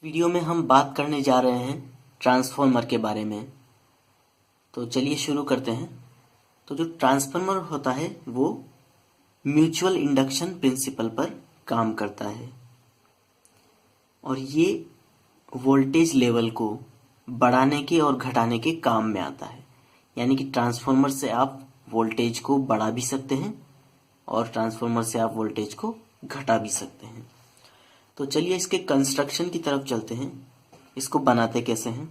Video में हम बात करने जा रहे हैं ट्रांसफॉर्मर के बारे में। तो चलिए शुरू करते हैं। तो जो ट्रांसफॉर्मर होता है वो म्यूचुअल इंडक्शन प्रिंसिपल पर काम करता है और ये वोल्टेज लेवल को बढ़ाने के और घटाने के काम में आता है। यानी कि ट्रांसफॉर्मर से आप वोल्टेज को बढ़ा भी सकते हैं और ट्रांसफॉर्मर से आप वोल्टेज को घटा भी सकते हैं। तो चलिए इसके कंस्ट्रक्शन की तरफ चलते हैं। इसको बनाते कैसे हैं।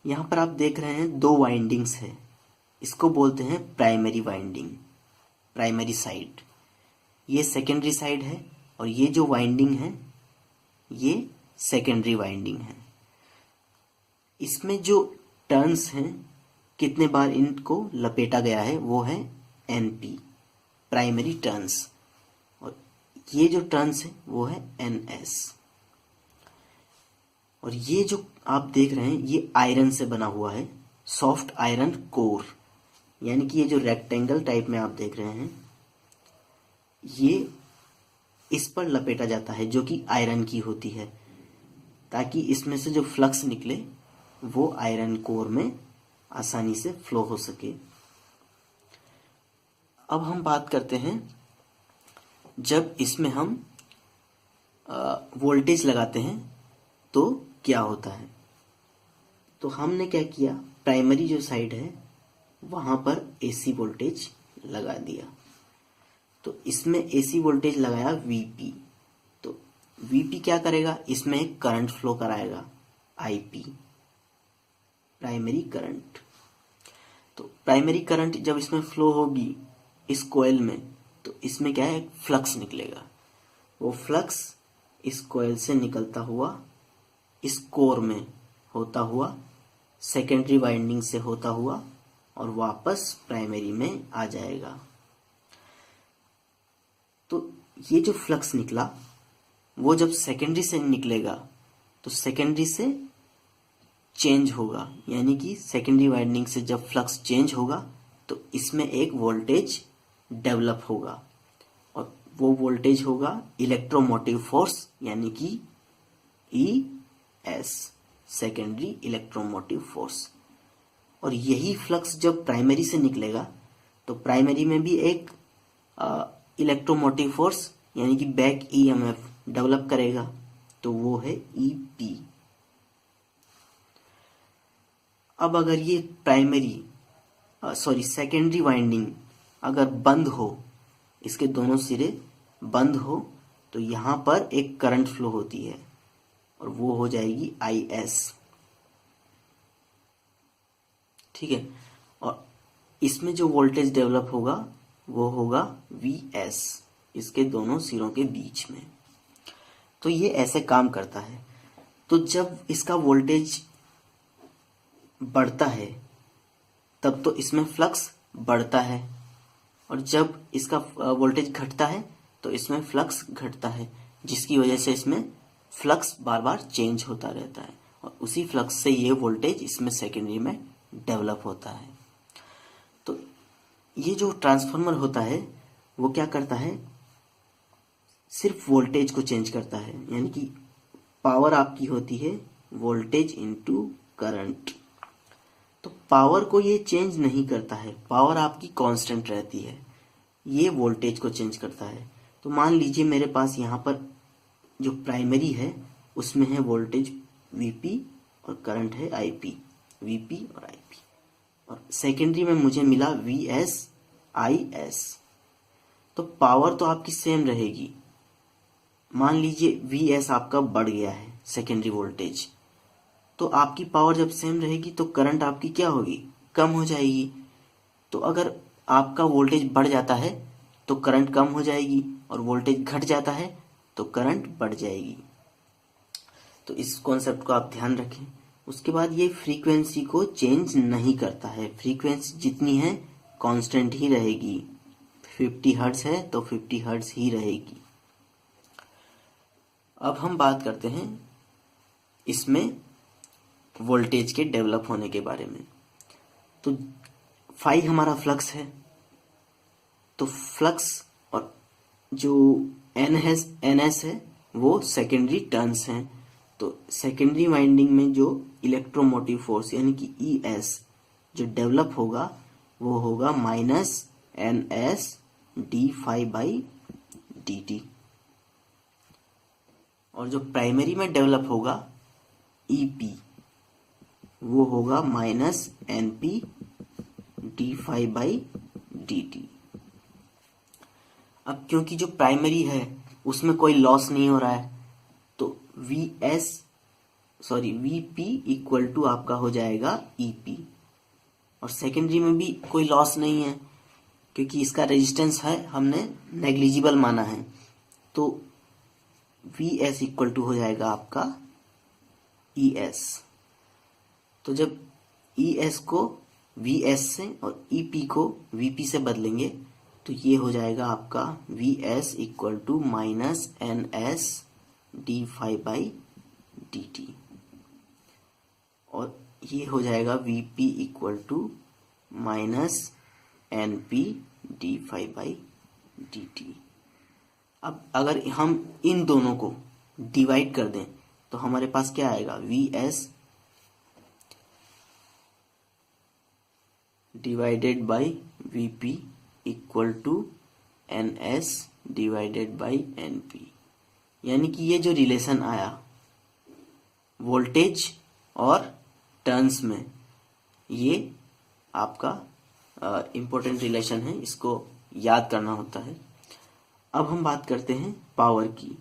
यहाँ पर आप देख रहे हैं दो वाइंडिंग्स है। इसको बोलते हैं प्राइमरी वाइंडिंग, प्राइमरी साइड। ये सेकेंडरी साइड है और ये जो वाइंडिंग है ये सेकेंडरी वाइंडिंग है। इसमें जो टर्न्स हैं, कितने बार इनको लपेटा गया है वो है NP, प्राइमरी टर्न्स, और ये जो टर्न्स है वो है NS। और ये जो आप देख रहे हैं ये आयरन से बना हुआ है, सॉफ्ट आयरन कोर। यानी कि ये जो रेक्टेंगल टाइप में आप देख रहे हैं ये इस पर लपेटा जाता है जो कि आयरन की होती है, ताकि इसमें से जो फ्लक्स निकले वो आयरन कोर में आसानी से फ्लो हो सके। अब हम बात करते हैं जब इसमें हम वोल्टेज लगाते हैं तो क्या होता है। तो हमने क्या किया, प्राइमरी जो साइड है वहां पर AC वोल्टेज लगा दिया। तो इसमें AC वोल्टेज लगाया VP। तो VP क्या करेगा, इसमें एक करंट फ्लो कराएगा IP, प्राइमरी करंट। तो प्राइमरी करंट जब इसमें फ्लो होगी इस कॉइल में, तो इसमें क्या है, एक फ्लक्स निकलेगा। वो फ्लक्स इस कॉइल से निकलता हुआ इस कोर में होता हुआ, सेकेंडरी वाइंडिंग से होता हुआ और वापस प्राइमरी में आ जाएगा। तो ये जो फ्लक्स निकला वो जब सेकेंडरी से निकलेगा तो सेकेंडरी से चेंज होगा। यानी कि सेकेंडरी वाइंडिंग से जब फ्लक्स चेंज होगा तो इसमें एक वोल्टेज डेवलप होगा और वो वोल्टेज होगा इलेक्ट्रोमोटिव फोर्स, यानी कि ES, सेकेंडरी इलेक्ट्रोमोटिव फोर्स। और यही फ्लक्स जब प्राइमरी से निकलेगा तो प्राइमरी में भी एक इलेक्ट्रोमोटिव फोर्स यानी कि बैक EMF डेवलप करेगा, तो वो है EP। अब अगर ये सेकेंडरी वाइंडिंग अगर बंद हो, इसके दोनों सिरे बंद हो, तो यहां पर एक करंट फ्लो होती है और वो हो जाएगी IS। ठीक है। और इसमें जो वोल्टेज डेवलप होगा वो होगा VS, इसके दोनों सिरों के बीच में। तो ये ऐसे काम करता है। तो जब इसका वोल्टेज बढ़ता है तब तो इसमें फ्लक्स बढ़ता है, और जब इसका वोल्टेज घटता है तो इसमें फ्लक्स घटता है, जिसकी वजह से इसमें फ्लक्स बार बार चेंज होता रहता है और उसी फ्लक्स से ये वोल्टेज इसमें सेकेंडरी में डेवलप होता है। तो ये जो ट्रांसफॉर्मर होता है वो क्या करता है, सिर्फ वोल्टेज को चेंज करता है। यानी कि पावर आपकी होती है वोल्टेज इनटू करंट। तो पावर को ये चेंज नहीं करता है, पावर आपकी कांस्टेंट रहती है, ये वोल्टेज को चेंज करता है। तो मान लीजिए मेरे पास यहाँ पर जो प्राइमरी है उसमें है वोल्टेज VP और करंट है IP, VP और IP। और सेकेंडरी में मुझे मिला VS IS। तो पावर तो आपकी सेम रहेगी। मान लीजिए VS आपका बढ़ गया है, सेकेंडरी वोल्टेज, तो आपकी पावर जब सेम रहेगी तो करंट आपकी क्या होगी, कम हो जाएगी। तो अगर आपका वोल्टेज बढ़ जाता है तो करंट कम हो जाएगी, और वोल्टेज घट जाता है तो करंट बढ़ जाएगी। तो इस कॉन्सेप्ट को आप ध्यान रखें। उसके बाद ये फ्रीक्वेंसी को चेंज नहीं करता है, फ्रीक्वेंसी जितनी है कांस्टेंट ही रहेगी। 50 हर्ट्ज है तो 50 हर्ट्ज ही रहेगी। अब हम बात करते हैं इसमें वोल्टेज के डेवलप होने के बारे में। तो फाई हमारा फ्लक्स है, तो फ्लक्स और जो NS है वो सेकेंडरी टर्न्स हैं। तो सेकेंडरी वाइंडिंग में जो इलेक्ट्रोमोटिव फोर्स यानी कि ES जो डेवलप होगा वो होगा माइनस NS d∅dt। और जो प्राइमरी में डेवलप होगा EP वो होगा माइनस NP d∅dt। अब क्योंकि जो प्राइमरी है उसमें कोई लॉस नहीं हो रहा है तो VP इक्वल टू आपका हो जाएगा EP। और सेकेंडरी में भी कोई लॉस नहीं है क्योंकि इसका रेजिस्टेंस है हमने नेग्लिजिबल माना है, तो VS इक्वल टू हो जाएगा आपका ES। तो जब ES को VS से और EP को VP से बदलेंगे तो ये हो जाएगा आपका VS equal to minus NS d∅dt। और ये हो जाएगा VP equal to minus NP d∅dt। अब अगर हम इन दोनों को डिवाइड कर दें तो हमारे पास क्या आएगा, VS divided by VP equal to NS divided by NP। यानी कि ये जो रिलेशन आया वोल्टेज और टर्न्स में, ये आपका इम्पोर्टेंट रिलेशन है, इसको याद करना होता है। अब हम बात करते हैं पावर की,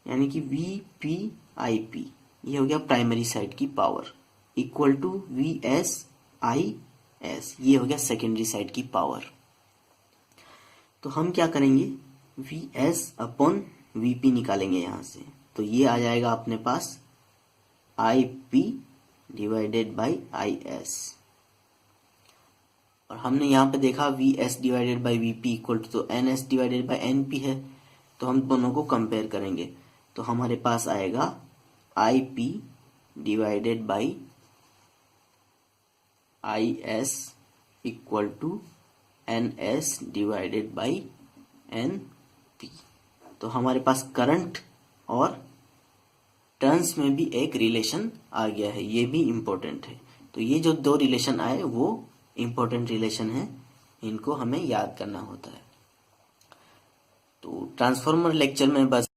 यानी कि VP/IP ये हो गया प्राइमरी साइड की पावर इक्वल टू VS/IS ये हो गया सेकेंडरी साइड की पावर। तो हम क्या करेंगे, VS अपॉन VP निकालेंगे यहां से, तो ये आ जाएगा अपने पास IP डिवाइडेड बाई IS। और हमने यहाँ पे देखा VS divided by VP equal to तो NS डिवाइडेड बाई NP है, तो हम दोनों को कंपेयर करेंगे तो हमारे पास आएगा IP divided by IS equal to NS divided by NP। तो हमारे पास करंट और टर्न्स में भी एक रिलेशन आ गया है, ये भी इम्पोर्टेंट है। तो ये जो दो रिलेशन आए वो इम्पोर्टेंट रिलेशन है, इनको हमें याद करना होता है। तो ट्रांसफॉर्मर लेक्चर में बस